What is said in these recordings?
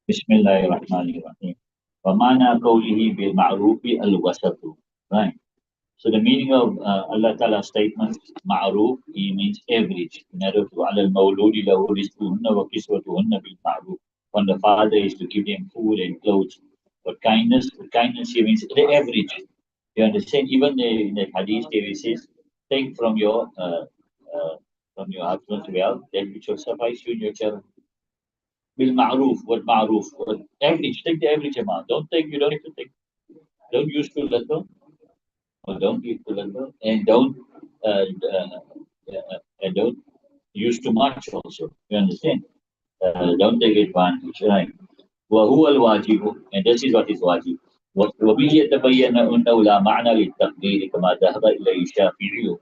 Bismillahirrahmanirrahim. وَمَعْنَى قَوْلِهِ بِالْمَعْرُوفِ الْوَسَطُ. Right. So the meaning of Allah Ta'ala's statement, ma'roof, he means average. In other words, عَلَى الْمَوْلُودِ لَهُ رِزْقُهُنَّ وَكِسْوَتُهُنَّ بِالْمَعْرُوف. On the father is to give them food and clothes. But kindness here means the average. You understand? Even in the hadith, there it says, take from your husband's wealth that which will suffice you and your children. Bil ma'roof, what ma'roof, what average, take the average amount. Don't take, you don't have to take, don't use too little, or don't give too little, and don't use too much also. You understand? Don't take advantage, right? وهو الواجب, and this is what is wajib. وبه يتبين أنه لا معنى للتقدير كما ذهب إليه الشافعي.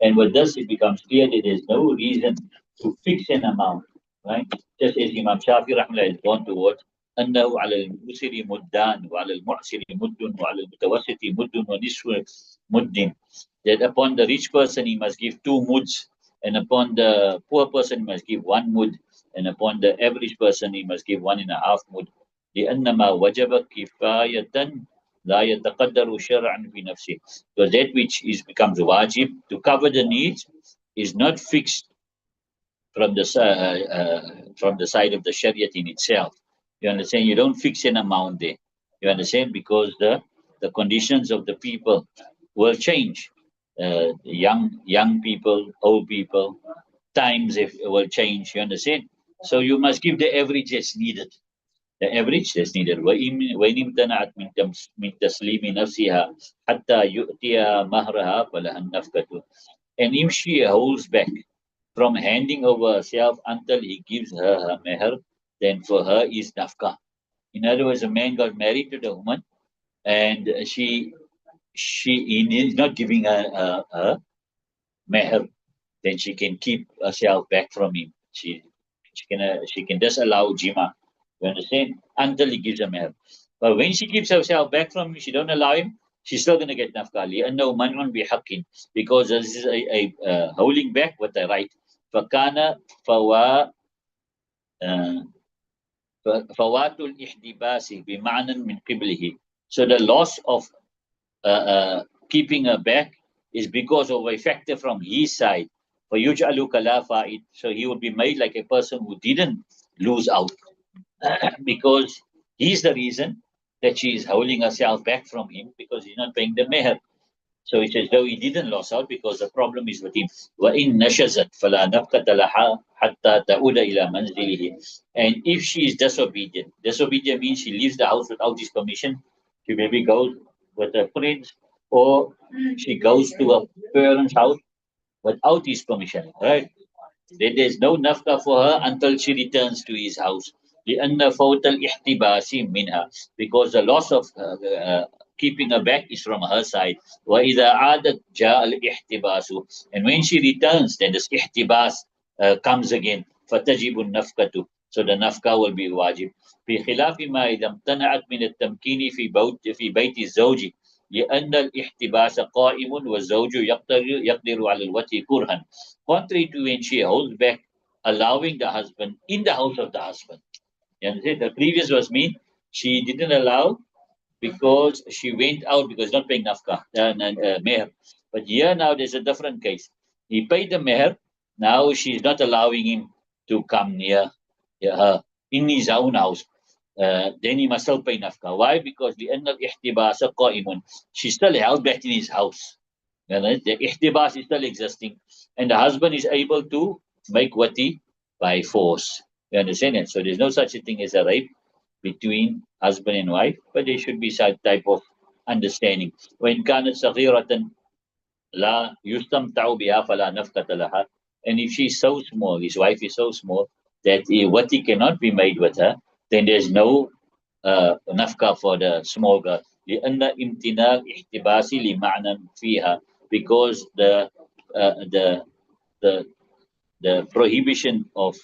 And with this, it becomes clear that there's no reason to fix an amount, right? Just as Imam Shafi Rahmullah has gone towards أنه على المسر مدان وعلى المعسر مد وعلى المتوسط مد ونصف مد, that upon the rich person he must give 2 muds, and upon the poor person he must give 1 mud, and upon the average person he must give 1.5 mud. لأنما وجب كفاية لا يتقدر شرعا في نفسه. So that which is becomes wajib to cover the needs is not fixed from the side of the Shariat in itself. You understand? You don't fix an amount there. You understand? Because the conditions of the people will change. Young people, old people, times if will change. You understand? So you must give the average as needed. The average that's needed. وإن امتنعت من تسليم نفسها حتى يؤتيها مهرها فلها النفقة. And if she holds back from handing over herself until he gives her her meher, then for her is nafka. In other words, a man got married to the woman, and he is not giving her a meher, then she can keep herself back from him. She can just allow jima. You understand? Until he gives her meher. But when she keeps herself back from him, she don't allow him, she's still going to get nafka. لأنه منع بحق, because this is a holding back with the right. فكان فوا فوات الاحتباس بمعنى من قبله. So the loss of keeping her back is because of a factor from his side. فيجعل كلا فائد, so he would be made like a person who didn't lose out because he's the reason that she is holding herself back from him, because he's not paying the meher. So he says, though he didn't lose out because the problem is with him. وَإِن نَشَزَتْ فَلَا نَفْقَةَ لَهَا حَتَّى تَعُودَ إِلَى مَنْزِلِهِ. And if she is disobedient means she leaves the house without his permission. She maybe goes with her friends, or she goes to her parents' house without his permission, right? Then there's no nafka for her until she returns to his house. لأن فوت الاحتباس منها, because the loss of keeping her back is from her side. وإذا عادت جاء الاحتباس, and when she returns, then this ihtibas comes again. فتجب النفقة, so the nafka will be wajib. بخلاف ما إذا امتنعت من التمكين في بيت الزوج لأن الاحتباس قائم والزوج يقدر على الوتي كرها. Contrary to when she holds back, allowing the husband in the house of the husband. You understand? The previous was mean she didn't allow because she went out because not paying nafka, meher. But here now there's a different case. He paid the meher, now she's not allowing him to come near her in his own house. Then he must still pay nafka. Why? Because the end of ihtibasa qa'imun, she's still held back in his house. The ihtibas is still existing, and the husband is able to make wati by force. You understand it? So there's no such a thing as a rape between husband and wife, but there should be some type of understanding. وإن كانت صغيرة لا يستمتع بها فلا نفقة لها. And if she's so small, his wife is so small that wati cannot be made with her, then there's no nafka for the small girl. لأن امتناع احتباس لمعنى فيها, because the prohibition of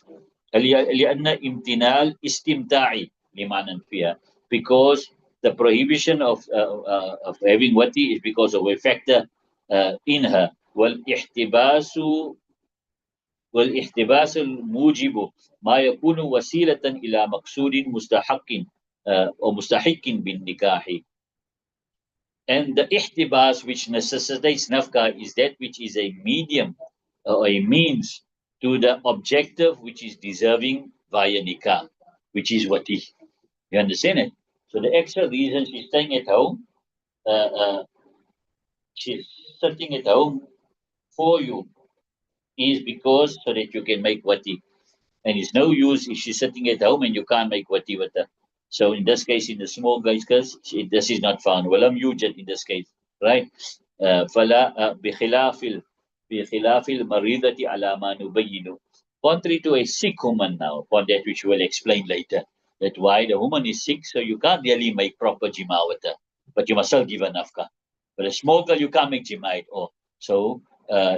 لأن امتناع استمتاعي لمعنى فيها, because the prohibition of having wati is because of a factor in her. والاحتباس والاحتباس الموجب ما يكون وسيلة إلى مقصود مستحق أو مستحق بالنكاح. And the ihtibas which necessitates nafka is that which is a medium or a means to the objective which is deserving via nikah, which is wati. You understand it? So the extra reason she's staying at home, she's sitting at home for you is because so that you can make wati. And it's no use if she's sitting at home and you can't make wati with her. So in this case, in the small guy's case, this is not found. Walam yujad in this case, right? فلا بخلاف المريضة على ما نبين. Contrary to a sick woman now, upon that which we will explain later, that why the woman is sick, so you can't really make proper jima with her, but you must still give her nafka. But a small girl, you can't make jima at all. So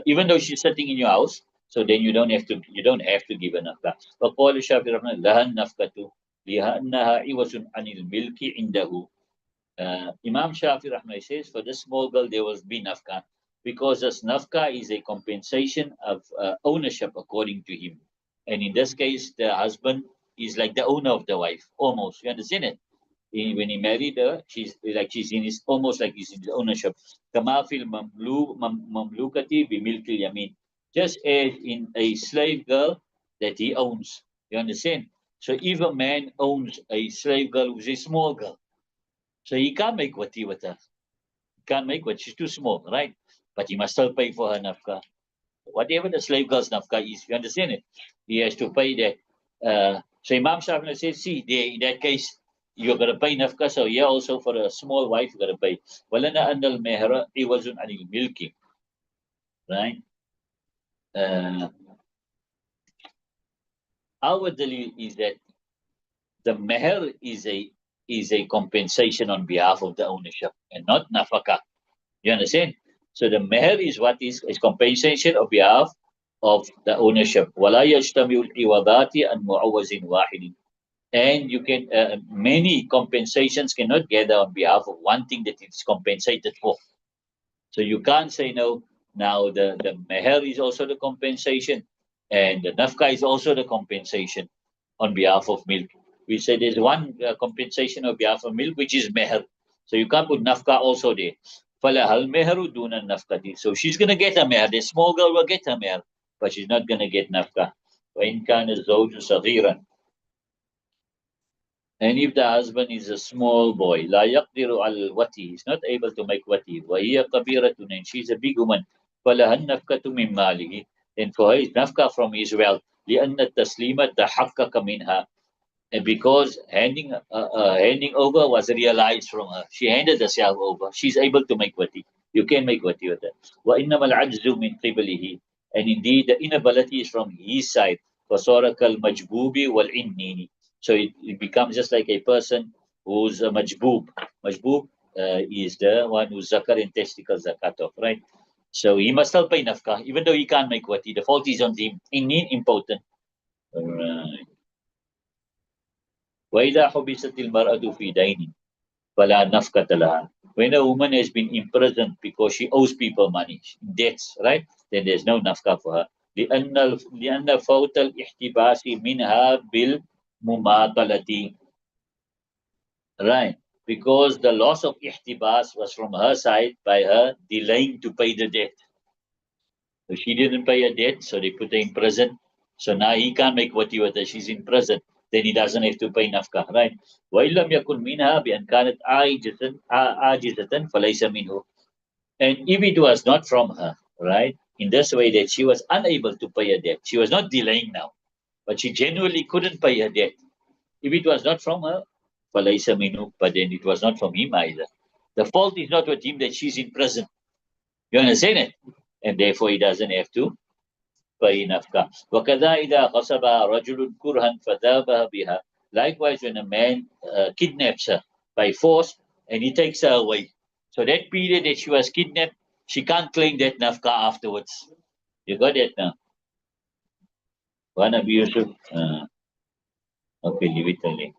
even though she's sitting in your house, so then you don't have to give her nafka. فقال الشافعي رحمه الله لها النفقة لأنها عوض عن الملك عنده. Imam Shafi Rahmai says, for this small girl, there will be nafka because this nafka is a compensation of ownership according to him. And in this case, the husband is like the owner of the wife, almost. You understand it? When he married her, she's in his almost like he's in his ownership. Kama fil mamlukati bi milkil yamin. Just as in a slave girl that he owns. You understand? So if a man owns a slave girl who's a small girl, so he can't make wati with her. He can't make what she's too small, right? But he must still pay for her nafka. Whatever the slave girl's nafka is, you understand it? He has to pay that. So Imam Shafi'i says, see, there in that case, you're going to pay nafka. So yeah, also for a small wife, you're going to pay. Walana andal mehra iwazun anil milki, right? Uh, our dalil is that the meher is a compensation on behalf of the ownership and not nafaka. You understand? So the meher is what is compensation on behalf of the ownership. ولا يجتمع العوضات عن معوز واحد. And you can many compensations cannot gather on behalf of one thing that it's compensated for. So you can't say no. Now the meher is also the compensation, and the nafka is also the compensation on behalf of milk. We say there's one compensation on behalf of milk, which is meher. So you can't put nafka also there. فَلَهَا الْمَهَرُ دُونَ النَّفْقَةِ. So she's going to get a meher. The small girl will get a meher, but she's not going to get nafka. وَإِنْ كَانَ الزَّوْجُ صَغِيرًا. And if the husband is a small boy, لا يقدر على الوتي, he's not able to make wati, وهي كبيرة, and she's a big woman, فلها النفقة من ماله, then for her is nafka from his wealth, لأن التسليم تحقق منها, and because handing over was realized from her. She handed herself over. She's able to make wati. You can make wati with her. وإنما العجز من قبله, and indeed the inability is from his side. فصار كالمجبوب والعنين. So it becomes just like a person who's a majboob. Majboob is the one who's zakar and testicle zakat of, right? So he must still pay nafka, even though he can't make wati. The fault is on him. Important. Right. وإذا حبست المرأة في دين فلا نفقة لها. When a woman has been imprisoned because she owes people money, debts, right? Then there's no nafqa for her. لأن فوت الاحتباس منها بالمماطلة. Right. Because the loss of ihtibas was from her side by her delaying to pay the debt. So she didn't pay her debt, so they put her in prison. So now he can't make wati with her. She's in prison. Then he doesn't have to pay nafkah, right? وَإِن لَمْ يَكُنْ مِنْهَا بِأَنْ كَانَتْ عَاجِزَةً فَلَيْسَ مِنْهُ. And if it was not from her, right, in this way that she was unable to pay her debt, she was not delaying now, but she genuinely couldn't pay her debt. If it was not from her, فَلَيْسَ مِنْهُ, but then it was not from him either. The fault is not with him that she's in prison. You understand it? And therefore he doesn't have to pay nafka. وَكَذَا إِذَا غَصَبَهَا رَجُلٌ كُرْهًا فَذَابَهَا بِهَا. Likewise, when a man kidnaps her by force and he takes her away. So that period that she was kidnapped, she can't claim that nafka afterwards. You got that now? One of you should. Okay, leave it only.